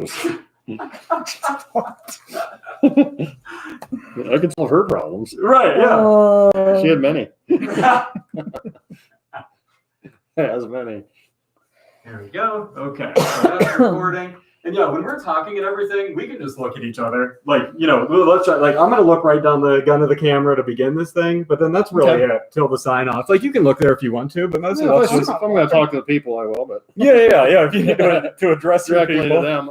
I can solve her problems. Right, yeah. She had many. Has many. There we go. Okay, so that's recording. And yeah, when we're talking and everything, we can just look at each other. Like, let's try, like, I'm going to look right down the gun of the camera to begin this thing, but then that's really it till the sign off. Like, you can look there if you want to, but most of us if I'm going to talk to the people, I will, but. Yeah. If you need to address your directly people, to them,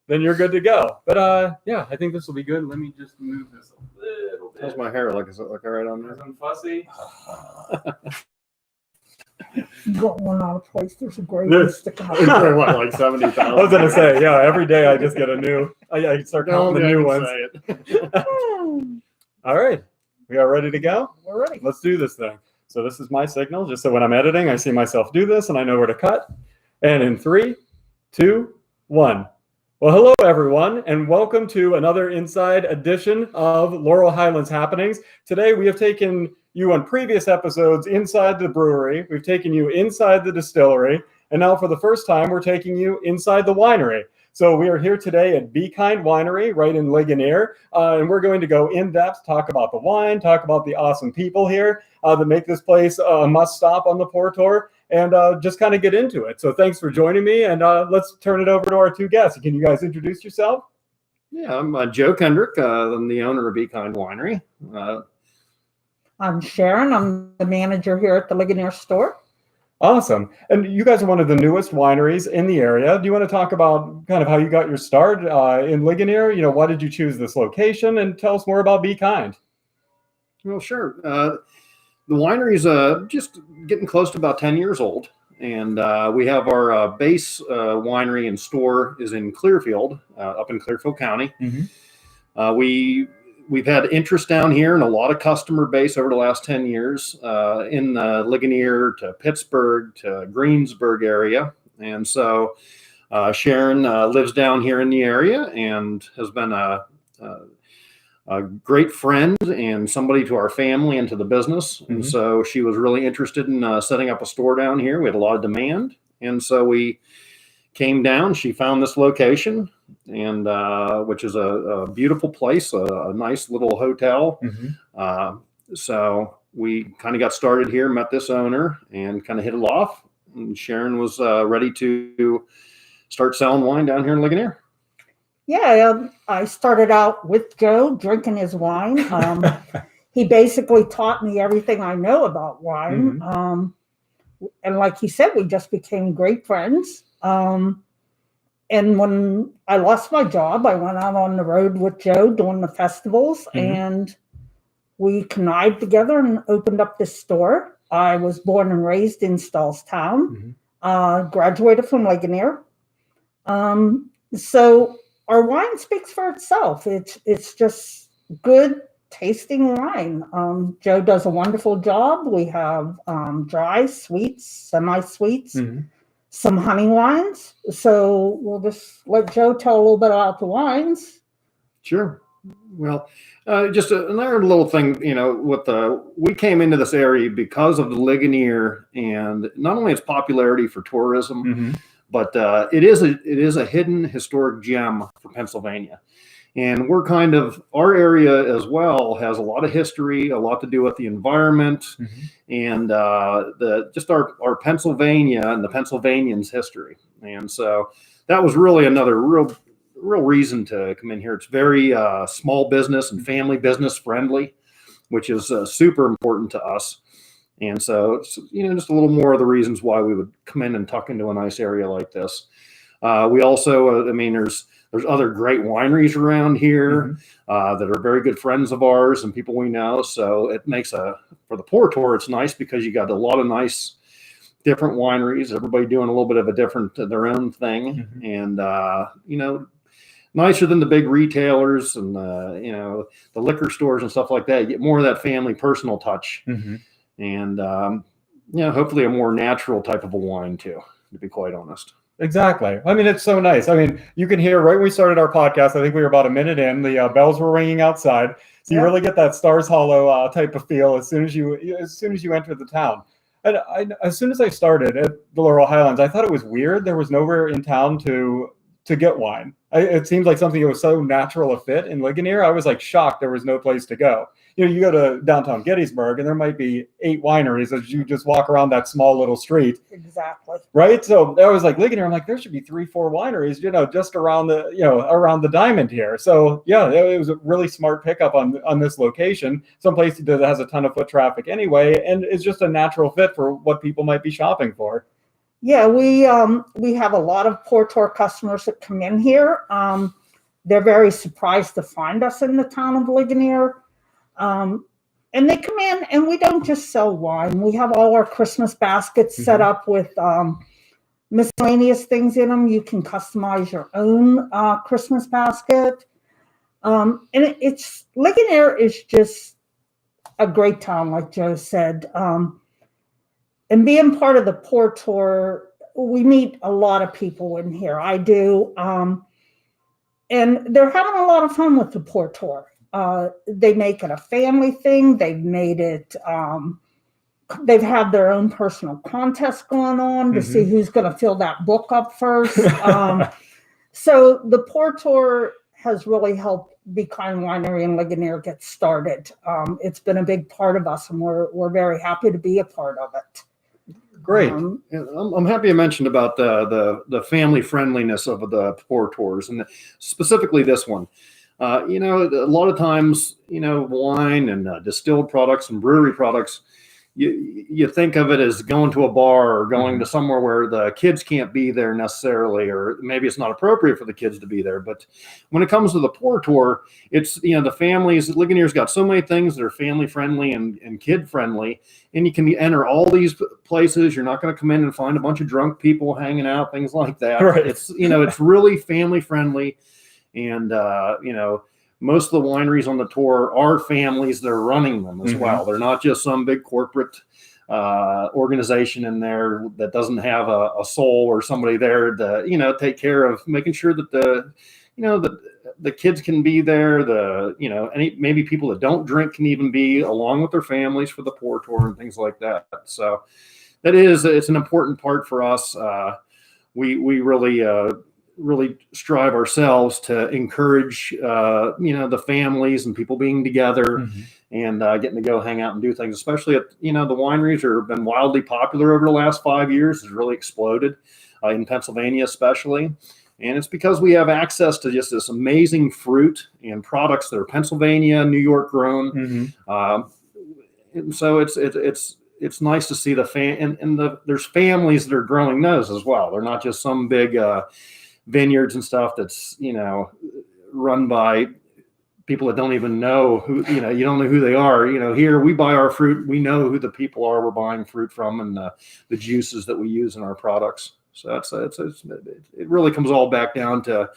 then you're good to go. But yeah, I think this will be good. Let me just move this a little bit. how's my hair look? Is it look all right on there? I'm fussy. You got one out of place. There's a gray one sticking out. What, like 70,000? I was going to say, yeah, every day I just get a new, I start counting the new ones. All right. We are ready to go? We're ready. Let's do this thing. So this is my signal, just so when I'm editing, I see myself do this and I know where to cut. And in 3, 2, 1. Well, hello, everyone, and welcome to another Inside edition of Laurel Highlands Happenings. Today, we have taken you on previous episodes inside the brewery. We've taken you inside the distillery. And now for the first time, we're taking you inside the winery. So we are here today at Be Kind Winery right in Ligonier. And we're going to go in depth, talk about the wine, talk about the awesome people here that make this place a must stop on the Pour Tour, and just kind of get into it. So thanks for joining me. And let's turn it over to our two guests. Can you guys introduce yourself? Yeah, I'm Joe Kendrick. I'm the owner of Be Kind Winery. I'm Sharon. I'm the manager here at the Ligonier store. Awesome. And you guys are one of the newest wineries in the area. Do you want to talk about kind of how you got your start in Ligonier? Why did you choose this location? And tell us more about Be Kind. Well, sure. The winery's just getting close to about 10 years old. And we have our base winery and store is in Clearfield, up in Clearfield County. Mm-hmm. We've had interest down here and a lot of customer base over the last 10 years in Ligonier to Pittsburgh to Greensburg area. And so Sharon lives down here in the area and has been a great friend and somebody to our family and to the business. Mm-hmm. And so she was really interested in setting up a store down here. We had a lot of demand. And so we came down. She found this location, and which is a beautiful place, a nice little hotel. Mm-hmm. So we kind of got started here, met this owner, and kind of hit it off. And Sharon was ready to start selling wine down here in Ligonier. Yeah, I started out with Joe drinking his wine. He basically taught me everything I know about wine. Mm-hmm. And like he said, we just became great friends. And when I lost my job, I went out on the road with Joe doing the festivals, mm-hmm. and we connived together and opened up this store. I was born and raised in Stallstown, mm-hmm. Graduated from Ligonier. So our wine speaks for itself. It's just good tasting wine. Joe does a wonderful job. We have dry, sweets, semi-sweets, mm-hmm. some honey wines. So we'll just let Joe tell a little bit about the wines. Sure. Well, just another little thing, we came into this area because of the Ligonier and not only its popularity for tourism, mm-hmm. but it is a hidden historic gem for Pennsylvania. And we're our area as well has a lot of history, a lot to do with the environment, mm-hmm. and our Pennsylvania and the Pennsylvanians' history. And so that was really another real reason to come in here. It's very small business and family business friendly, which is super important to us. And so it's, just a little more of the reasons why we would come in and tuck into a nice area like this. We also, there's other great wineries around here, mm-hmm. That are very good friends of ours and people we know. So it makes for the Pour Tour, it's nice because you got a lot of nice different wineries, everybody doing a little bit of their own thing. Mm-hmm. And, nicer than the big retailers and, the liquor stores and stuff like that. You get more of that family personal touch. Mm-hmm. And, hopefully a more natural type of a wine too, to be quite honest. Exactly. It's so nice. You can hear right when we started our podcast, I think we were about a minute in, the bells were ringing outside. So you really get that Stars Hollow type of feel as soon as you enter the town. And as soon as I started at the Laurel Highlands, I thought it was weird. There was nowhere in town to to get wine. It seems like something that was so natural a fit in Ligonier. I was like shocked there was no place to go. You go to downtown Gettysburg and there might be 8 wineries as you just walk around that small little street. Exactly. Right. So I was like Ligonier. I'm like, there should be 3-4 wineries, just around the diamond here. So yeah, it was a really smart pickup on this location. Someplace that has a ton of foot traffic anyway, and it's just a natural fit for what people might be shopping for. Yeah, we have a lot of Portor customers that come in here. They're very surprised to find us in the town of Ligonier. And they come in, and we don't just sell wine. We have all our Christmas baskets set up with miscellaneous things in them. You can customize your own Christmas basket. And Ligonier is just a great town, like Joe said. And being part of the Portor, we meet a lot of people in here. I do. And they're having a lot of fun with the Portor. They make it a family thing. They've made it, they've had their own personal contest going on to see who's going to fill that book up first. So the Portor has really helped Be Kind Winery and Ligonier get started. It's been a big part of us, and we're very happy to be a part of it. Great. I'm happy you mentioned about the family friendliness of the Portors, and specifically this one. A lot of times, wine and distilled products and brewery products, you think of it as going to a bar or going to somewhere where the kids can't be there necessarily, or maybe it's not appropriate for the kids to be there. But when it comes to the Portor, it's, the families, Ligonier's got so many things that are family friendly and kid friendly, and you can enter all these places. You're not going to come in and find a bunch of drunk people hanging out, things like that. Right. It's, it's really family friendly. And, most of the wineries on the tour are families that are running them as well. They're not just some big corporate organization in there that doesn't have a soul or somebody there to, take care of making sure that the kids can be there. Maybe people that don't drink can even be along with their families for the Portor and things like that. So it's an important part for us. We really strive ourselves to encourage, the families and people being together and getting to go hang out and do things, especially at, the wineries have been wildly popular over the last 5 years. It's really exploded in Pennsylvania, especially. And it's because we have access to just this amazing fruit and products that are Pennsylvania, New York grown. And so it's nice to see there's families that are growing those as well. They're not just some big, vineyards and stuff that's run by people that don't even know who you don't know who they are. Here we buy our fruit, we know who the people are we're buying fruit from, and the juices that we use in our products. So it really comes all back down to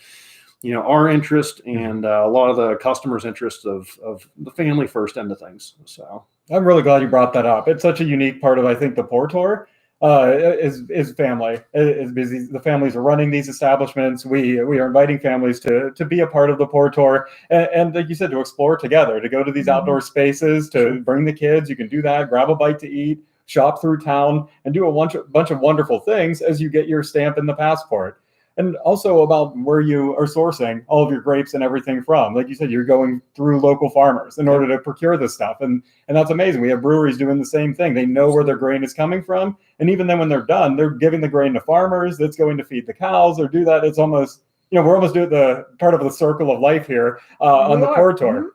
our interest and a lot of the customers' interest of the family first end of things. So I'm really glad you brought that up. It's such a unique part of, I think, the Portor. Is family is busy. The families are running these establishments. We are inviting families to be a part of the Portor, and like you said, to explore together, to go to these outdoor spaces, to bring the kids. You can do that, grab a bite to eat, shop through town, and do a bunch of wonderful things as you get your stamp in the passport. And also about where you are sourcing all of your grapes and everything from. Like you said, you're going through local farmers in order to procure this stuff. And that's amazing. We have breweries doing the same thing. They know where their grain is coming from. And even then when they're done, they're giving the grain to farmers that's going to feed the cows or do that. It's almost, we're almost doing the part of the circle of life here on the Portor.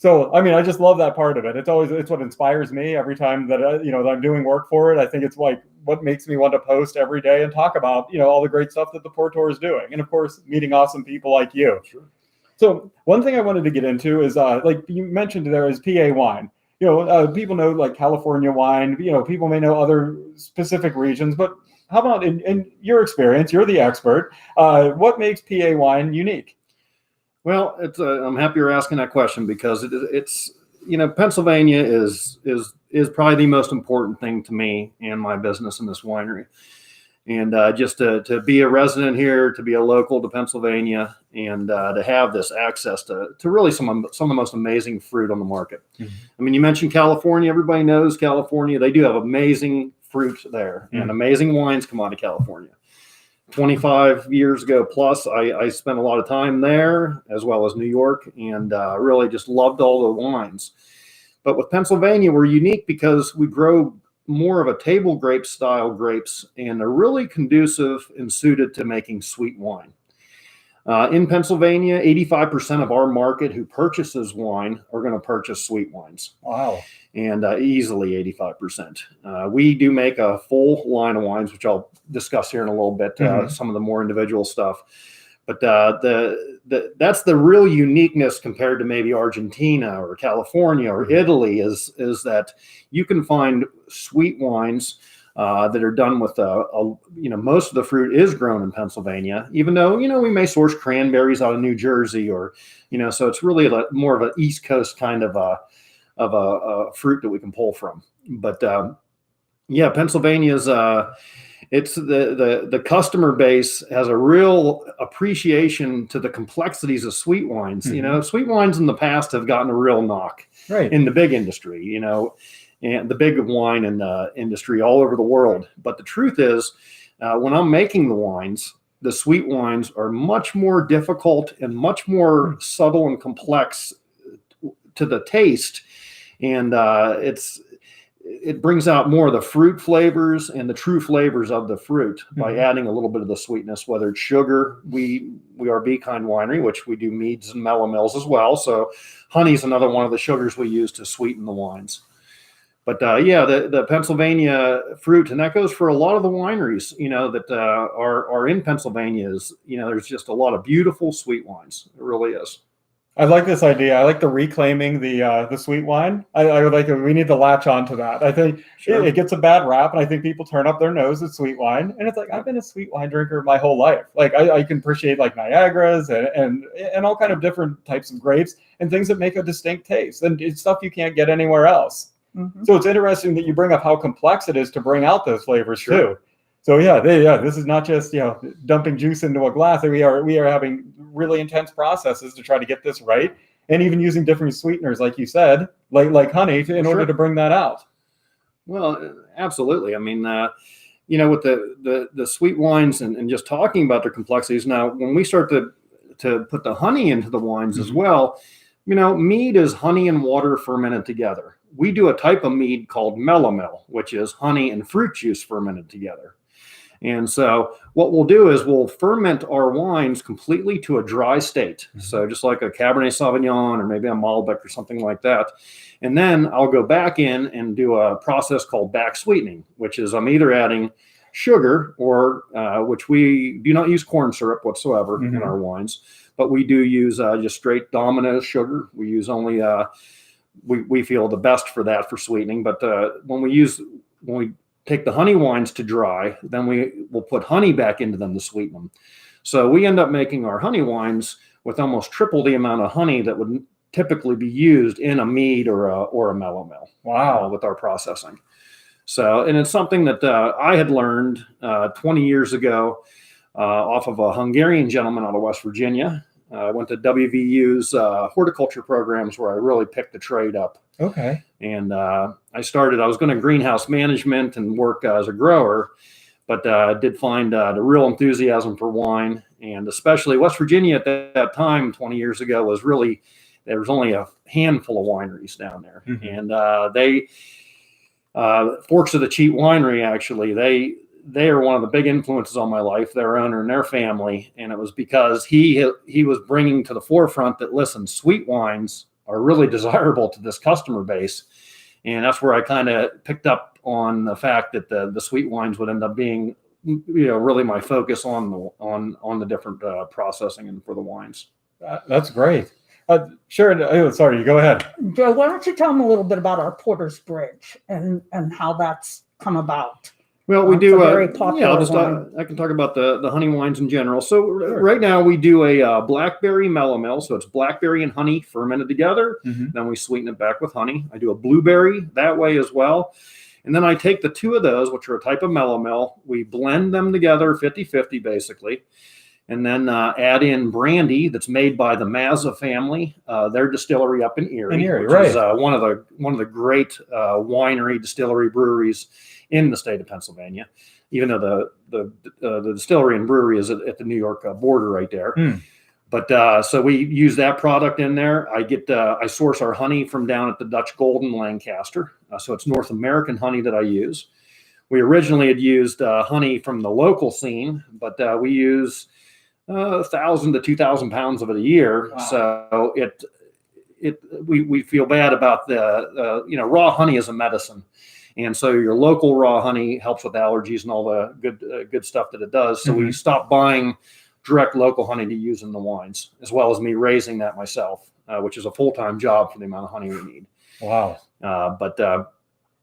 So, I just love that part of it. It's what inspires me every time that, that I'm doing work for it. I think it's like what makes me want to post every day and talk about, all the great stuff that the Portor is doing. And of course, meeting awesome people like you. Sure. So one thing I wanted to get into is, like you mentioned there is PA wine. People know like California wine, people may know other specific regions, but how about in your experience, you're the expert, what makes PA wine unique? Well, I'm happy you're asking that question because it's Pennsylvania is probably the most important thing to me and my business in this winery, and just to be a resident here, to be a local to Pennsylvania, and to have this access to really some of the most amazing fruit on the market. You mentioned California. Everybody knows California. They do have amazing fruit there, and amazing wines come out of California. 25 years ago plus, I spent a lot of time there as well as New York, and really just loved all the wines. But with Pennsylvania, we're unique because we grow more of a table grape style grapes, and they're really conducive and suited to making sweet wine. In Pennsylvania, 85% of our market who purchases wine are going to purchase sweet wines. Wow. And easily 85%. We do make a full line of wines, which I'll discuss here in a little bit, some of the more individual stuff. But that's the real uniqueness compared to maybe Argentina or California or Italy is that you can find sweet wines that are done with most of the fruit is grown in Pennsylvania, even though we may source cranberries out of New Jersey or so it's really more of an East Coast kind of a fruit that we can pull from. But Pennsylvania's it's the customer base has a real appreciation to the complexities of sweet wines. Sweet wines in the past have gotten a real knock in the big industry, and the big wine and industry all over the world. But the truth is, when I'm making the wines, the sweet wines are much more difficult and much more subtle and complex to the taste. And it brings out more of the fruit flavors and the true flavors of the fruit by adding a little bit of the sweetness, whether it's sugar. We are Be Kind Winery, which we do meads and melomels as well. So honey is another one of the sugars we use to sweeten the wines. But the Pennsylvania fruit, and that goes for a lot of the wineries, that are in Pennsylvania is, there's just a lot of beautiful sweet wines. It really is. I like this idea. I like the reclaiming the sweet wine. I would like we need to latch on to that. I think it gets a bad rap, and I think people turn up their nose at sweet wine. And it's like, I've been a sweet wine drinker my whole life. Like I can appreciate like Niagaras and all kind of different types of grapes and things that make a distinct taste. And it's stuff you can't get anywhere else. So it's interesting that you bring up how complex it is to bring out those flavors too. So this is not just dumping juice into a glass. We are having really intense processes to try to get this right, and even using different sweeteners, like you said, like honey, in order to bring that out. Well, absolutely. I mean, with the sweet wines and just talking about their complexities. Now, when we start to put the honey into the wines as well, mead is honey and water fermented together. We do a type of mead called melomel, which is honey and fruit juice fermented together. And so what we'll do is we'll ferment our wines completely to a dry state. So just like a Cabernet Sauvignon or maybe a Malbec or something like that. And then I'll go back in and do a process called back sweetening, which is I'm either adding sugar or which we do not use corn syrup whatsoever in our wines, but we do use just straight Domino's sugar. We use only we feel the best for that for sweetening. But when we take the honey wines to dry, then we will put honey back into them to sweeten them. So we end up making our honey wines with almost triple the amount of honey that would typically be used in a mead or a melomel. Wow. With our processing. So, and it's something that I had learned 20 years ago off of a Hungarian gentleman out of West Virginia. I went to WVU's horticulture programs where I really picked the trade up. Okay. And I was going to greenhouse management and work as a grower, but did find the real enthusiasm for wine. And especially West Virginia at that time, 20 years ago, there was only a handful of wineries down there. And Forks of the Cheat Winery, actually, they are one of the big influences on my life, their owner and their family. And it was because he was bringing to the forefront that, listen, sweet wines are really desirable to this customer base. And that's where I kind of picked up on the fact that the sweet wines would end up being, really my focus on the different processing and for the wines. That's great. Sure. Oh, sorry, go ahead. Joe, why don't you tell them a little bit about our Porter's Bridge and how that's come about? Well, we do. Very popular wine. I can talk about the honey wines in general. So right now we do a blackberry melomel. So it's blackberry and honey fermented together. Then we sweeten it back with honey. I do a blueberry that way as well. And then I take the two of those, which are a type of melomel. We blend them together 50-50 basically. And then add in brandy that's made by the Mazza family, their distillery up in Erie, which is one of the great winery, distillery, breweries in the state of Pennsylvania. even though the distillery and brewery is at the New York border right there. But so we use that product in there. I source our honey from down at the Dutch Golden Lancaster. So it's North American honey that I use. We originally had used honey from the local scene, but we use 1,000 to 2,000 pounds of it a year. Wow. So we feel bad about the raw honey is a medicine, and so your local raw honey helps with allergies and all the good stuff that it does. So we stopped buying direct local honey to use in the wines, as well as me raising that myself, which is a full-time job for the amount of honey we need. Wow.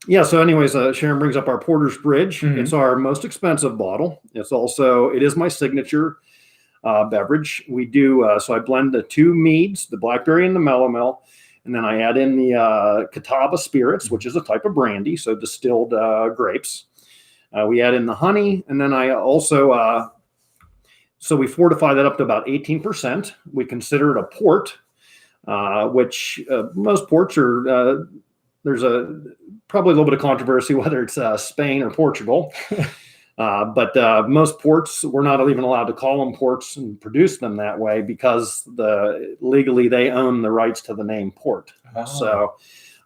Yeah. So anyways, Sharon brings up our Porter's Bridge. It's our most expensive bottle. It is my signature beverage. We do, so I blend the two meads, the blackberry and the mellow, and then I add in the Catawba spirits, which is a type of brandy, so distilled grapes. We add in the honey, and then I also, so we fortify that up to about 18%. We consider it a port, which most ports are, there's probably a little bit of controversy whether it's Spain or Portugal. But most ports, we're not even allowed to call them ports and produce them that way because legally they own the rights to the name port. Oh. So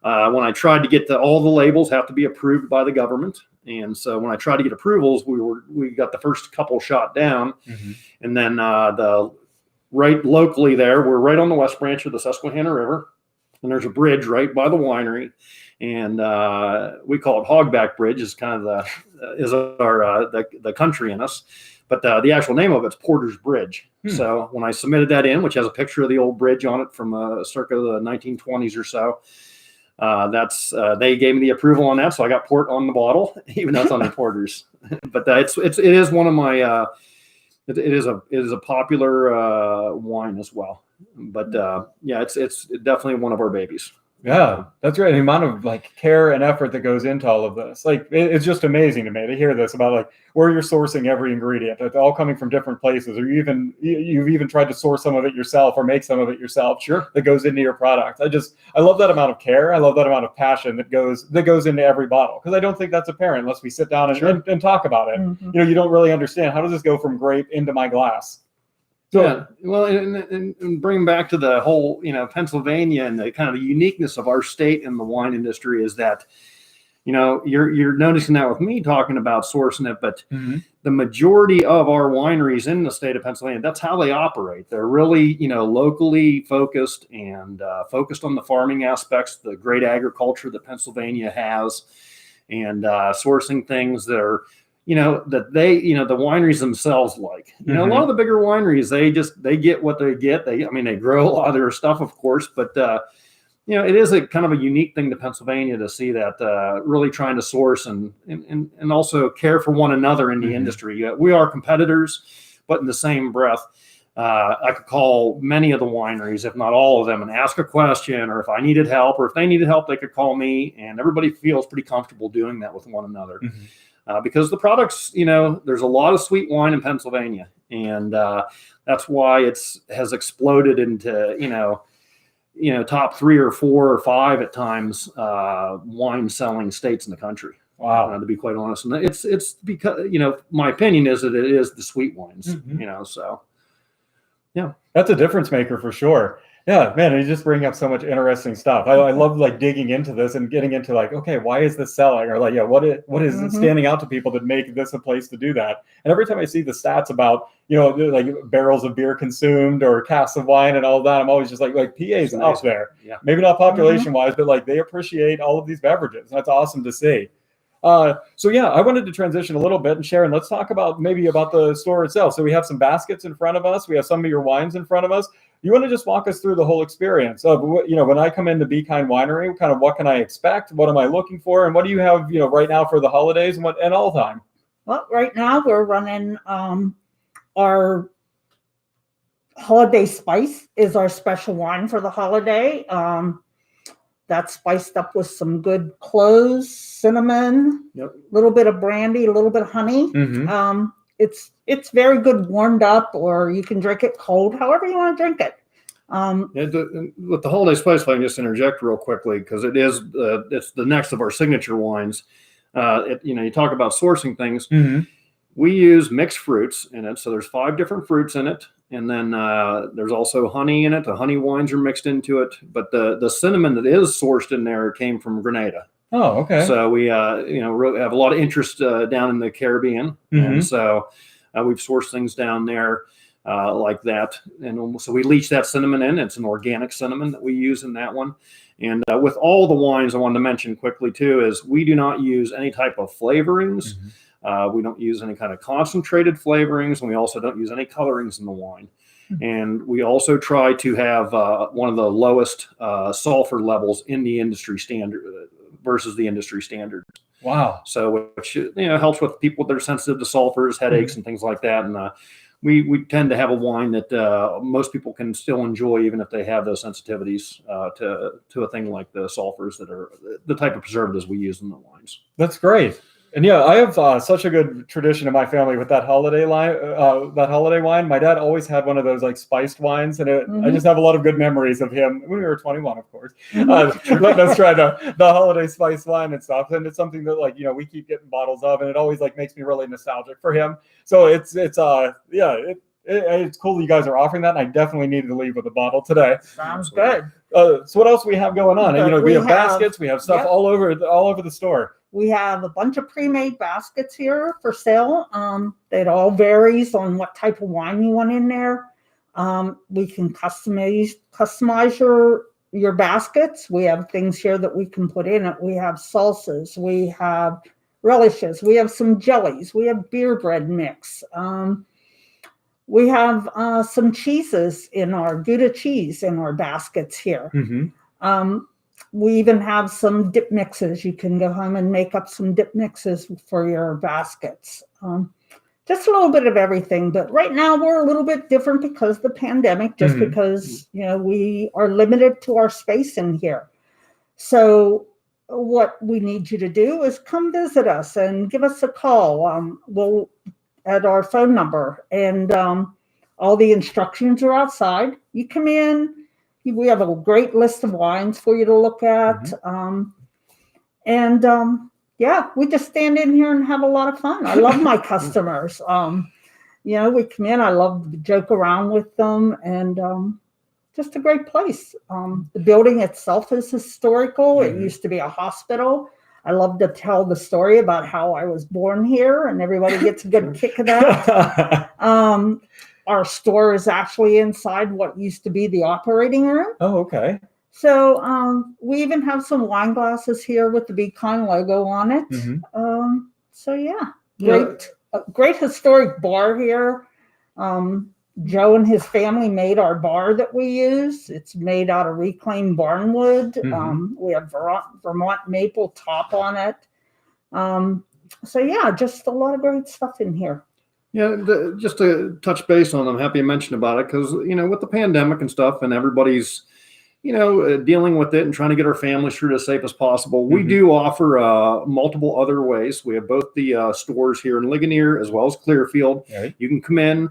when I tried to get all the labels have to be approved by the government. And so when I tried to get approvals, we got the first couple shot down. And then right locally there, we're right on the west branch of the Susquehanna River. And there's a bridge right by the winery. And we call it Hogback Bridge. Is kind of the country in us, but the actual name of it's Porter's Bridge. So when I submitted that in, which has a picture of the old bridge on it from circa the 1920s or so, they gave me the approval on that, so I got port on the bottle, even though it's on the Porter's. But it is one of my it is a popular wine as well. But yeah, it's definitely one of our babies. Yeah, that's right. The amount of like care and effort that goes into all of this, like it's just amazing to me to hear this about like where you're sourcing every ingredient. It's all coming from different places, or you've even tried to source some of it yourself or make some of it yourself. Sure, that goes into your product. I love that amount of care. I love that amount of passion that goes into every bottle, because I don't think that's apparent unless we sit down and talk about it. You don't really understand, how does this go from grape into my glass? So, yeah, well, and bring back to the whole, Pennsylvania and the kind of the uniqueness of our state in the wine industry is that, you're noticing that with me talking about sourcing it, but the majority of our wineries in the state of Pennsylvania, that's how they operate. They're really, locally focused and focused on the farming aspects, the great agriculture that Pennsylvania has, and sourcing things that are, that they, the wineries themselves like. A lot of the bigger wineries, they get what they get. They grow a lot of their stuff, of course, but it is a kind of a unique thing to Pennsylvania to see that really trying to source and also care for one another in the industry. We are competitors, but in the same breath, I could call many of the wineries, if not all of them, and ask a question, or if I needed help, or if they needed help, they could call me, and everybody feels pretty comfortable doing that with one another. Because the products, there's a lot of sweet wine in Pennsylvania, and that's why has exploded into, top 3 or 4 or 5 at times wine selling states in the country. Wow, to be quite honest, and it's because my opinion is that it is the sweet wines, so yeah, that's a difference maker for sure. Yeah, man, you just bring up so much interesting stuff. I love like digging into this and getting into like, okay, why is this selling? Or like, yeah, what is standing out to people that make this a place to do that? And every time I see the stats about, like barrels of beer consumed or casks of wine and all that, I'm always just like PA's up there. Yeah. Maybe not population wise, but like they appreciate all of these beverages. That's awesome to see. So yeah, I wanted to transition a little bit, and Sharon, let's talk about the store itself. So we have some baskets in front of us. We have some of your wines in front of us. You want to just walk us through the whole experience of, when I come into Be Kind Winery, kind of what can I expect? What am I looking for? And what do you have, right now for the holidays and all time? Well, right now we're running our holiday spice is our special wine for the holiday. That's spiced up with some good cloves, cinnamon, a little bit of brandy, a little bit of honey. It's very good warmed up, or you can drink it cold, however you want to drink it. With the holiday spice, if I can just interject real quickly, because it's the next of our signature wines. You talk about sourcing things. Mm-hmm. We use mixed fruits in it. So there's 5 different fruits in it. And then there's also honey in it. The honey wines are mixed into it. But the cinnamon that is sourced in there came from Grenada. Oh, okay. So we, really have a lot of interest down in the Caribbean. Mm-hmm. And so we've sourced things down there like that. And so we leach that cinnamon in. It's an organic cinnamon that we use in that one. And with all the wines, I wanted to mention quickly, too, is we do not use any type of flavorings. Mm-hmm. We don't use any kind of concentrated flavorings, and we also don't use any colorings in the wine. Mm-hmm. And we also try to have one of the lowest sulfur levels in the industry standard versus the industry standard. Wow. So which helps with people that are sensitive to sulfurs, headaches, and things like that. And we tend to have a wine that most people can still enjoy, even if they have those sensitivities to a thing like the sulfurs that are the type of preservatives we use in the wines. That's great. And yeah, I have such a good tradition in my family with that holiday wine. My dad always had one of those like spiced wines, and I just have a lot of good memories of him when we were 21, of course, letting us try the holiday spiced wine and stuff. And it's something that we keep getting bottles of, and it always makes me really nostalgic for him. So it's cool you guys are offering that, and I definitely needed to leave with a bottle today. Sounds good. So what else we have going on? And, we have baskets, we have stuff all over the store. We have a bunch of pre-made baskets here for sale. It all varies on what type of wine you want in there. We can customize your baskets. We have things here that we can put in it. We have salsas. We have relishes. We have some jellies. We have beer bread mix. We have some cheeses in our Gouda cheese in our baskets here. Mm-hmm. We even have some dip mixes. You can go home and make up some dip mixes for your baskets. Just a little bit of everything. But right now we're a little bit different because of the pandemic, just because, we are limited to our space in here. So what we need you to do is come visit us and give us a call. We'll at our phone number, and all the instructions are outside. You come in. We have a great list of wines for you to look at. We just stand in here and have a lot of fun. I love my customers. We come in, I love to joke around with them, and just a great place. The building itself is historical. It used to be a hospital. I love to tell the story about how I was born here, and everybody gets a good kick of that. Our store is actually inside what used to be the operating room. Oh, okay. So we even have some wine glasses here with the Be Kind logo on it. Great historic bar here. Joe and his family made our bar that we use. It's made out of reclaimed barnwood. We have Vermont maple top on it. Just a lot of great stuff in here. Yeah, just to touch base on, I'm happy you mentioned about it because, with the pandemic and stuff and everybody's, dealing with it and trying to get our families through it as safe as possible. We do offer multiple other ways. We have both the stores here in Ligonier as well as Clearfield. Right. You can come in.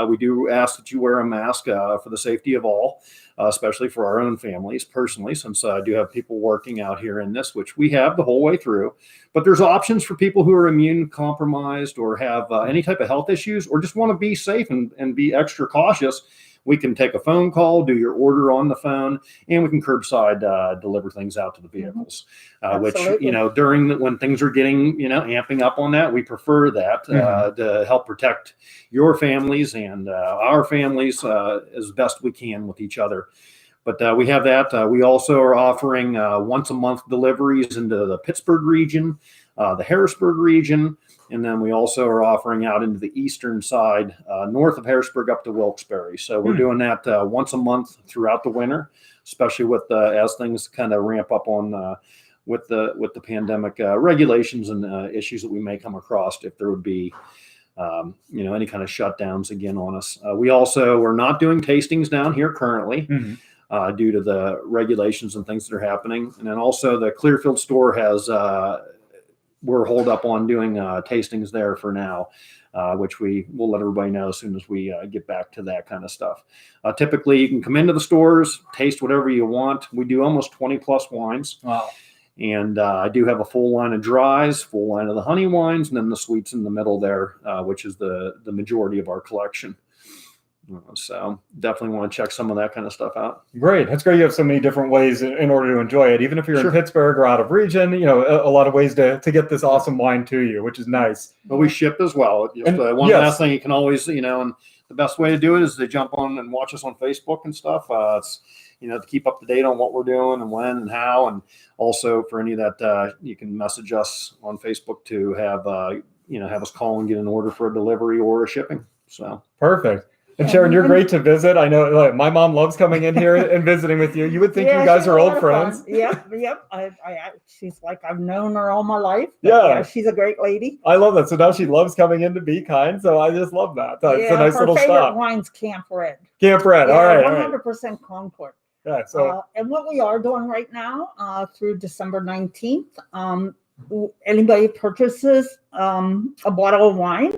We do ask that you wear a mask for the safety of all, especially for our own families personally, since I do have people working out here in this, which we have the whole way through. But there's options for people who are immune compromised or have any type of health issues or just want to be safe and be extra cautious. We can take a phone call, do your order on the phone, and we can curbside deliver things out to the vehicles. Which during when things are getting amping up on that, we prefer that to help protect your families and our families as best we can with each other. But we have that. We also are offering once a month deliveries into the Pittsburgh region, the Harrisburg region. And then we also are offering out into the eastern side, north of Harrisburg up to Wilkes-Barre. So we're doing that once a month throughout the winter, especially with as things kind of ramp up on with the pandemic regulations and issues that we may come across if there would be any kind of shutdowns again on us. We also are not doing tastings down here currently. Due to the regulations and things that are happening. And then also the Clearfield store has we're holed up on doing tastings there for now, which we will let everybody know as soon as we get back to that kind of stuff. Typically, you can come into the stores, taste whatever you want. We do almost 20 plus wines. Wow. And I do have a full line of dries, full line of the honey wines, and then the sweets in the middle there, which is the majority of our collection. So definitely want to check some of that kind of stuff out. Great. That's great. You have so many different ways in order to enjoy it. Even if you're Sure. in Pittsburgh or out of region, a lot of ways to get this awesome wine to you, which is nice. But we ship as well. Just, And, one yes. last thing you can always, and the best way to do it is to jump on and watch us on Facebook and stuff. It's, to keep up to date on what we're doing and when and how. And also for any of that, you can message us on Facebook to have us call and get an order for a delivery or a shipping. So Perfect. And Sharon, you're great to visit. I know my mom loves coming in here and visiting with you. You would think you guys she's are a lot old of friends. fun. Yep. She's like, I've known her all my life. But Yeah. she's a great lady. I love that. So now she loves coming in to Be Kind. So I just love that. It's a nice her little favorite stop. wine's Camp Red. Camp Red. All right. 100% Concord. Yeah. So And what we are doing right now through December 19th, anybody purchases a bottle of wine,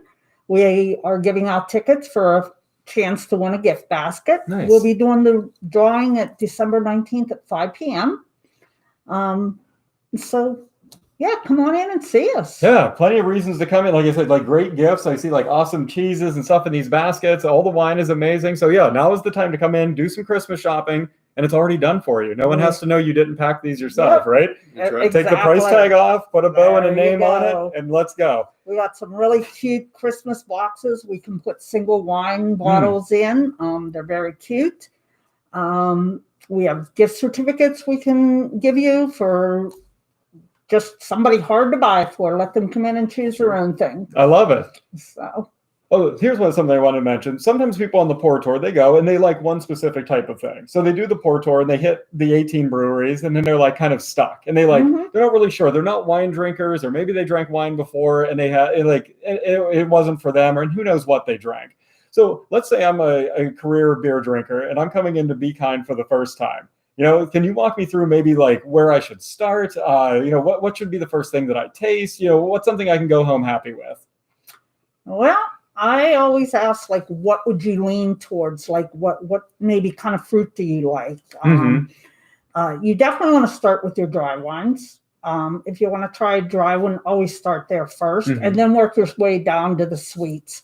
we are giving out tickets for a chance to win a gift basket. Nice. We'll be doing the drawing at December 19th at 5 p.m. So come on in and see us. yeah, plenty of reasons to come in. Like I said, like great gifts. I see like awesome cheeses and stuff in these baskets. All the wine is amazing. So now is the time to come in, do some Christmas shopping, and it's already done for you. No one has to know you didn't pack these yourself, right? that's right. Take the price tag off, put a bow and a There you name on go. it, and let's go. We got some really cute Christmas boxes. We can put single wine bottles in. They're very cute. We have gift certificates we can give you for just somebody hard to buy for. Let them come in and choose their own thing. I love it. So Here's something I want to mention. Sometimes people on the pour tour, they go and they like one specific type of thing. So they do the pour tour and they hit the 18 breweries and then they're like kind of stuck. And they they're not really sure. They're not wine drinkers, or maybe they drank wine before and they had it wasn't for them, or who knows what they drank. So let's say I'm a career beer drinker and I'm coming in to Be Kind for the first time. Can you walk me through maybe like where I should start? What should be the first thing that I taste? What's something I can go home happy with? well, I always ask, like, what would you lean towards? Like, what maybe kind of fruit do you like? You definitely want to start with your dry wines. If you want to try a dry one, always start there first, and then work your way down to the sweets.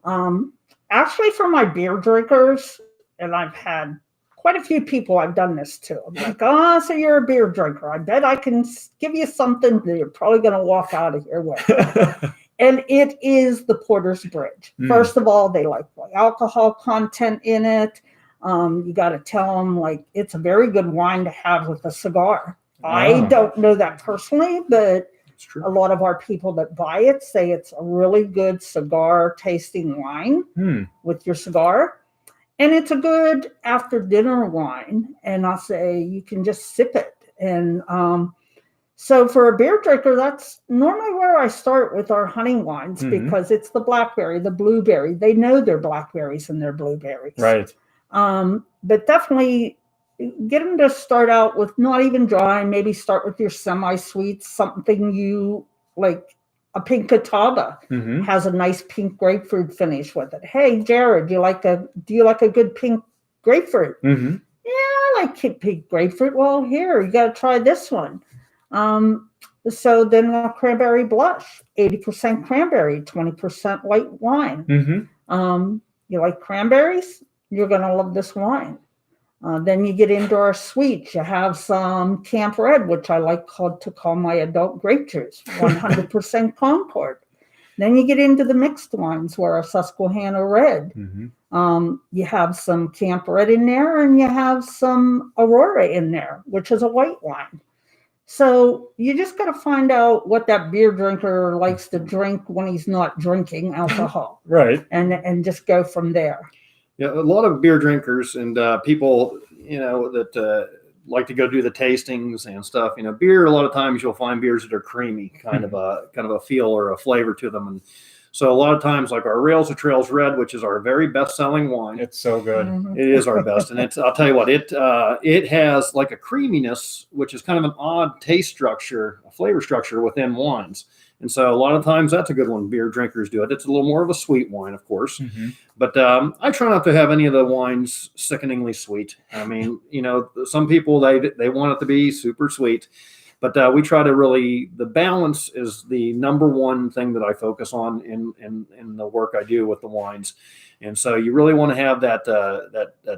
Actually, for my beer drinkers, and I've had quite a few people I've done this to. I'm like, so you're a beer drinker. I bet I can give you something that you're probably going to walk out of here with. And it is the Porter's Bridge. First of all, they like the alcohol content in it. You got to tell them, like, it's a very good wine to have with a cigar. I don't know that personally, but a lot of our people that buy it say it's a really good cigar tasting wine with your cigar. And it's a good after dinner wine. And I'll say you can just sip it. And so for a beer drinker, that's normally where I start with our honey wines, because it's the blackberry, the blueberry. They know their blackberries and their blueberries. Right. But definitely get them to start out with not even dry. Maybe start with your semi-sweets, something you like. A pink Catawba has a nice pink grapefruit finish with it. Hey, Jared, do you like a good pink grapefruit? Yeah, I like pink grapefruit. Well, here, you got to try this one. So then a Cranberry Blush, 80% cranberry, 20% white wine. You like cranberries? You're going to love this wine. Then you get into our sweets. You have some Camp Red, which I like to call my adult grape juice, 100% Concord. Then you get into the mixed wines, where our Susquehanna Red. You have some Camp Red in there, and you have some Aurora in there, which is a white wine. So you just got to find out what that beer drinker likes to drink when he's not drinking alcohol. Right. And just go from there. Yeah, a lot of beer drinkers and people, that like to go do the tastings and stuff. Beer. A lot of times you'll find beers that are creamy, kind of a feel or a flavor to them, and so a lot of times, like our Rails to Trails Red, which is our very best-selling wine. It's so good. It is our best, and I'll tell you what, it has like a creaminess, which is kind of an odd taste structure, a flavor structure within wines. And so a lot of times that's a good one. Beer drinkers do it. It's a little more of a sweet wine, of course. But I try not to have any of the wines sickeningly sweet. I mean, some people, they want it to be super sweet. But we try to really, the balance is the number one thing that I focus on in the work I do with the wines. And so you really want to have that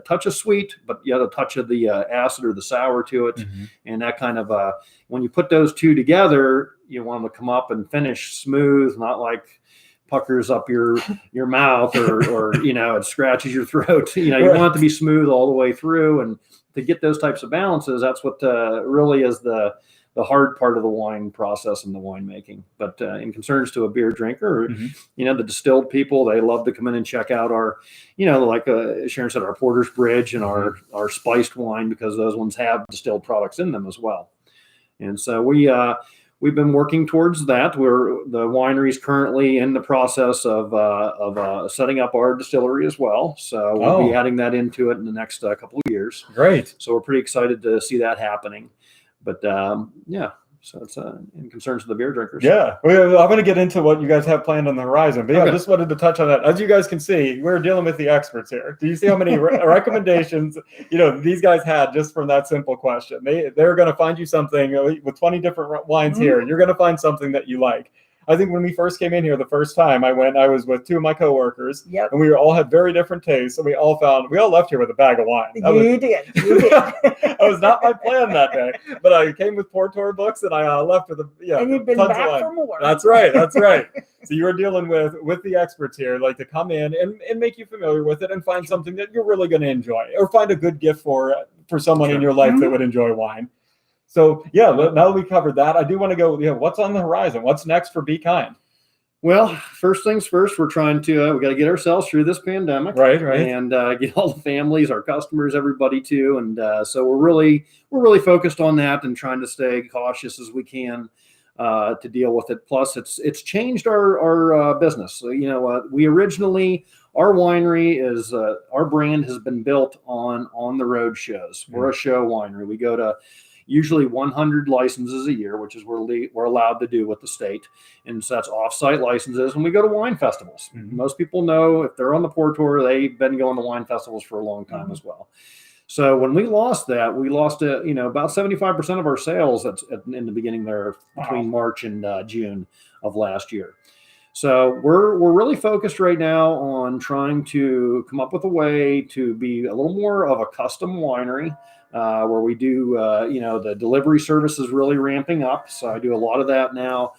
touch of sweet, but yet a touch of the acid or the sour to it. And that kind of, when you put those two together, you want them to come up and finish smooth, not like puckers up your mouth or it scratches your throat. You want it to be smooth all the way through. And to get those types of balances, that's what really is the hard part of the wine process and the winemaking. But in concerns to a beer drinker, the distilled people, they love to come in and check out our, like Sharon said, our Porter's Bridge and our spiced wine, because those ones have distilled products in them as well. And so we've been working towards that. The winery is currently in the process of setting up our distillery as well. So we'll be adding that into it in the next couple of years. Great. So we're pretty excited to see that happening. But so it's in concerns of the beer drinkers. Yeah, I'm going to get into what you guys have planned on the horizon. But I just wanted to touch on that. As you guys can see, we're dealing with the experts here. Do you see how many recommendations these guys had just from that simple question? They're going to find you something with 20 different wines here. You're going to find something that you like. I think when we first came in here the first time I was with two of my coworkers, and we all had very different tastes, and we all left here with a bag of wine. You did. That was not my plan that day, but I came with Pour Tour books, and I left with and you've been tons back of wine. for more. That's right. So you were dealing with the experts here, like to come in and make you familiar with it and find something that you're really going to enjoy, or find a good gift for someone in your life that would enjoy wine. So, now that we covered that, I do want to go, what's on the horizon? What's next for Be Kind? Well, first things first, we're trying to, we got to get ourselves through this pandemic. Right. And get all the families, our customers, everybody too. And so we're really focused on that and trying to stay cautious as we can to deal with it. Plus, it's changed our business. So, we originally, our winery is, our brand has been built on the road shows. We're a show winery. We go to usually 100 licenses a year, which is we're allowed to do with the state. And so that's off-site licenses. And we go to wine festivals. Most people know if they're on the Pour Tour, they've been going to wine festivals for a long time as well. So when we lost that, we lost about 75% of our sales in the beginning there between March and June of last year. So we're really focused right now on trying to come up with a way to be a little more of a custom winery, where we do, the delivery service is really ramping up. So I do a lot of that now,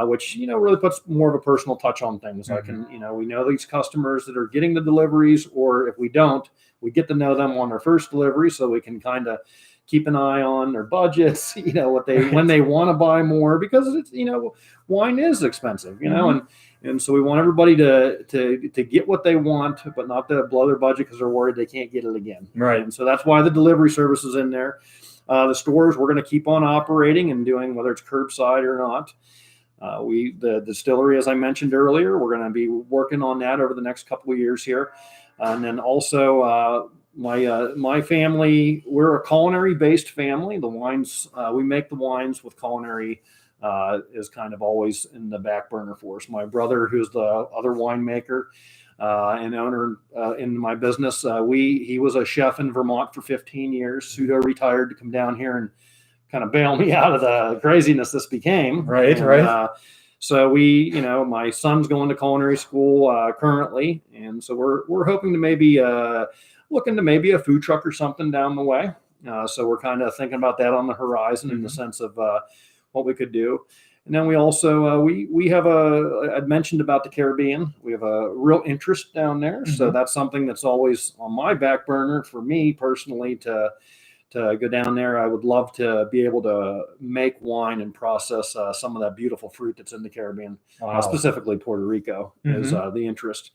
which, really puts more of a personal touch on things. I can, we know these customers that are getting the deliveries, or if we don't, we get to know them on their first delivery, so we can kind of keep an eye on their budgets, when they want to buy more, because it's, wine is expensive, and so we want everybody to get what they want, but not to blow their budget because they're worried they can't get it again. Right. And so that's why the delivery service is in there. The stores, we're going to keep on operating and doing, whether it's curbside or not. The distillery, as I mentioned earlier, we're going to be working on that over the next couple of years here. And then also, my family, we're a culinary-based family. The wines, we make the wines with culinary is kind of always in the back burner for us. My brother, who's the other winemaker and owner in my business, he was a chef in Vermont for 15 years. Pseudo retired to come down here and kind of bail me out of the craziness this became. Right. So my son's going to culinary school currently, and so we're hoping to maybe looking to maybe a food truck or something down the way. So we're kind of thinking about that on the horizon in the sense of what we could do. And then we also, we have I'd mentioned about the Caribbean. We have a real interest down there. So that's something that's always on my back burner for me personally to go down there. I would love to be able to make wine and process some of that beautiful fruit that's in the Caribbean, specifically Puerto Rico is the interest.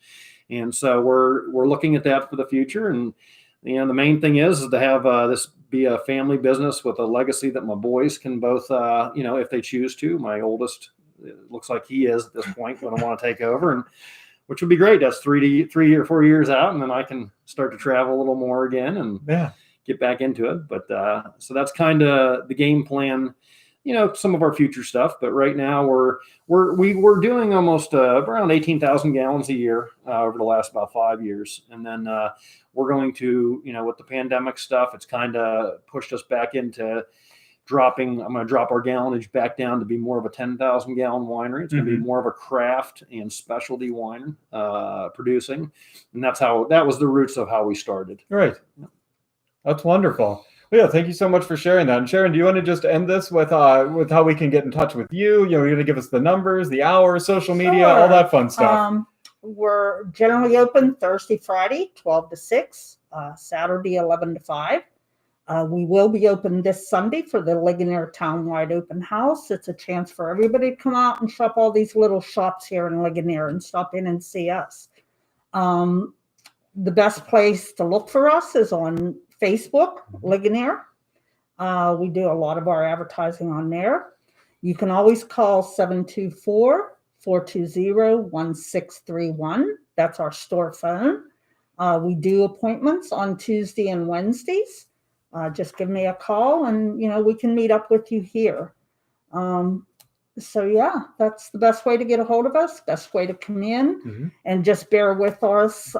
And so we're looking at that for the future. And the main thing is to have this be a family business with a legacy that my boys can both, if they choose to. My oldest, it looks like he is at this point, going to want to take over, and which would be great. That's 3 or 4 years out, and then I can start to travel a little more again and get back into it. But so that's kind of the game plan. Some of our future stuff, but right now we're doing almost around 18,000 gallons a year over the last about 5 years, and then we're going to, with the pandemic stuff, it's kind of pushed us back into I'm going to drop our gallonage back down to be more of a 10,000 gallon winery. It's going to be more of a craft and specialty wine producing. And that was the roots of how we started. Right. That's wonderful. Well, yeah, thank you so much for sharing that. And Sharon, do you want to just end this with how we can get in touch with you? You're going to give us the numbers, the hours, social media, all that fun stuff. We're generally open Thursday, Friday, 12 to 6, Saturday, 11 to 5. We will be open this Sunday for the Ligonier Townwide Open House. It's a chance for everybody to come out and shop all these little shops here in Ligonier and stop in and see us. The best place to look for us is on Facebook, Ligonier. We do a lot of our advertising on there. You can always call 724-420-1631. That's our store phone. We do appointments on Tuesday and Wednesdays. Just give me a call and, we can meet up with you here. So yeah, that's the best way to get a hold of us, best way to come in, and just bear with us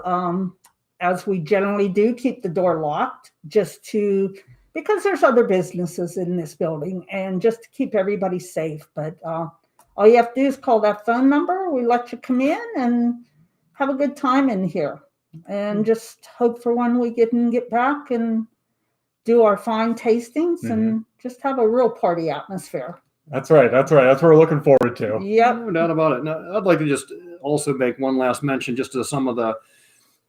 as we generally do, keep the door locked because there's other businesses in this building and just to keep everybody safe. But all you have to do is call that phone number. We let you come in and have a good time in here and just hope for when we get back and do our fine tastings and just have a real party atmosphere. That's right. That's what we're looking forward to. Yep. No doubt about it. Now, I'd like to just also make one last mention just to some of the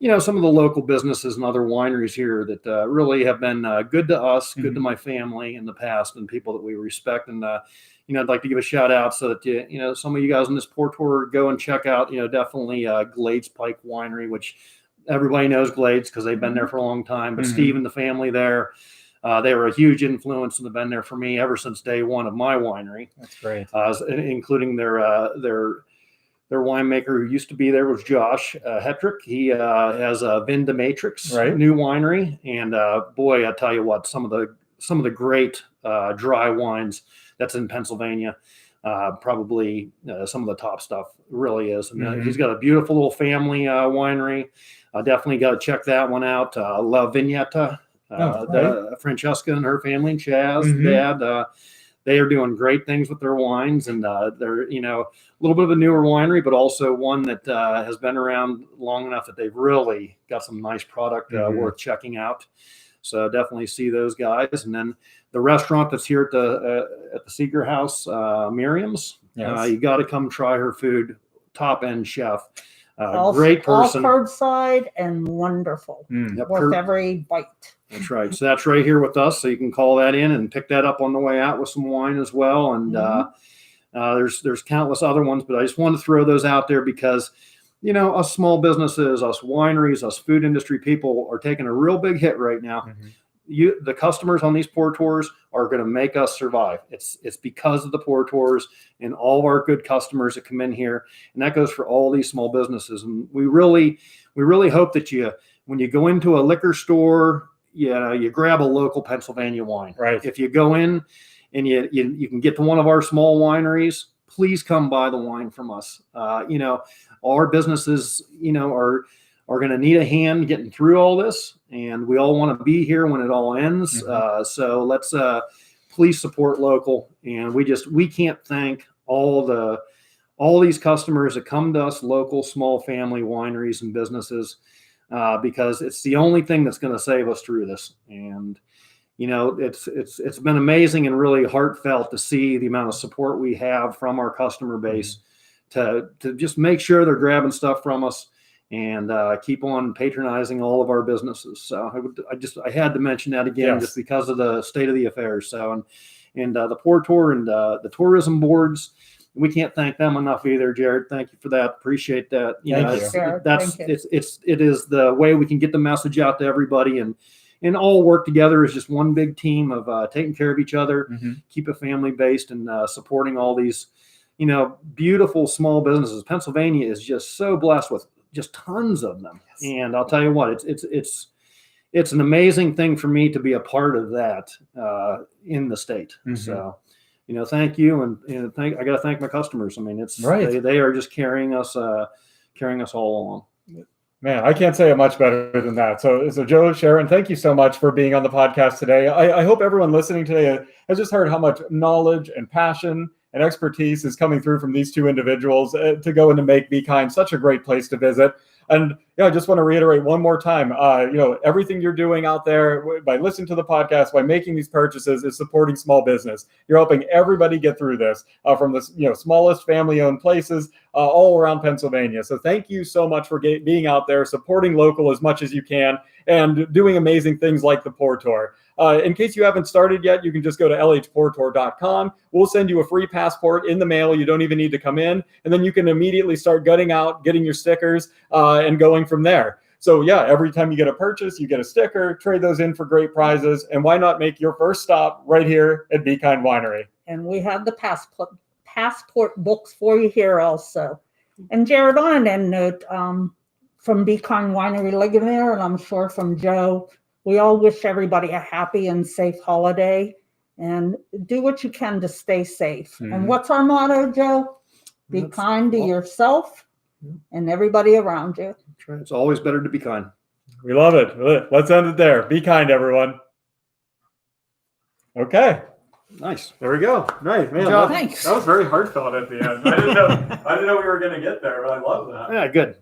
local businesses and other wineries here that really have been good to us, good to my family in the past, and people that we respect. And I'd like to give a shout out so that some of you guys on this port tour go and check out definitely Glades Pike Winery, which everybody knows Glades because they've been there for a long time. But Steve and the family there, they were a huge influence and have been there for me ever since day one of my winery. That's great, including their winemaker who used to be there was Josh Hetrick. He has a Vin de Matrix new winery, and boy, I tell you what, some of the great dry wines that's in Pennsylvania, probably some of the top stuff really is. And he's got a beautiful little family winery. Definitely got to check that one out. La Vignetta, Francesca and her family, and Chaz, Dad. They are doing great things with their wines, and they're a little bit of a newer winery, but also one that has been around long enough that they've really got some nice product worth checking out. So definitely see those guys. And then the restaurant that's here at the Seeger House, Miriam's. You got to come try her food. Top end chef, great person, all curbside and wonderful. Worth every bite. That's right. So that's right here with us. So you can call that in and pick that up on the way out with some wine as well. And there's countless other ones, but I just wanted to throw those out there because, us small businesses, us wineries, us food industry people are taking a real big hit right now. The customers on these pour tours are going to make us survive. It's because of the pour tours and all of our good customers that come in here. And that goes for all these small businesses. And we really hope that when you go into a liquor store, you grab a local Pennsylvania wine. Right. If you go in and you can get to one of our small wineries, please come buy the wine from us. Our businesses, are going to need a hand getting through all this, and we all want to be here when it all ends. So let's please support local. And we can't thank all these customers that come to us, local, small family wineries and businesses, because it's the only thing that's going to save us through this. And it's been amazing and really heartfelt to see the amount of support we have from our customer base to just make sure they're grabbing stuff from us and keep on patronizing all of our businesses. So I had to mention that again, just because of the state of the affairs. So, and the Pour Tour and the tourism boards, we can't thank them enough either, Jared. Thank you for that. Appreciate that. It is the way we can get the message out to everybody and all work together as just one big team of taking care of each other, keep it family based, and supporting all these, beautiful small businesses. Pennsylvania is just so blessed with just tons of them. And I'll tell you what, it's an amazing thing for me to be a part of that in the state. So, thank you. And I got to thank my customers. I mean, they are just carrying us all along. Man, I can't say it much better than that. So Joe, Sharon, thank you so much for being on the podcast today. I hope everyone listening today has just heard how much knowledge and passion and expertise is coming through from these two individuals to go and to make Be Kind such a great place to visit. And I just want to reiterate one more time, everything you're doing out there by listening to the podcast, by making these purchases, is supporting small business. You're helping everybody get through this from the smallest family-owned places all around Pennsylvania. So thank you so much for being out there, supporting local as much as you can, and doing amazing things like the Pour Tour. In case you haven't started yet, you can just go to lhpourtour.com. We'll send you a free passport in the mail. You don't even need to come in. And then you can immediately start gutting out, getting your stickers, and going from there. So yeah, every time you get a purchase, you get a sticker, trade those in for great prizes. And why not make your first stop right here at Be Kind Winery? And we have the passport books for you here also. And Jared, on an end note, from Be Kind Winery Ligonier, and I'm sure from Joe, we all wish everybody a happy and safe holiday, and do what you can to stay safe. Mm-hmm. And what's our motto, Joe? Be kind to yourself and everybody around you. That's right. It's always better to be kind. We love it. Let's end it there. Be kind, everyone. Okay. Nice. There we go. Nice, man. Thanks. That was very heartfelt at the end. I didn't know we were going to get there, but I love that. Yeah, good.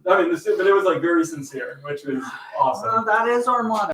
I mean, but it was like very sincere, which was awesome. Well, that is our motto.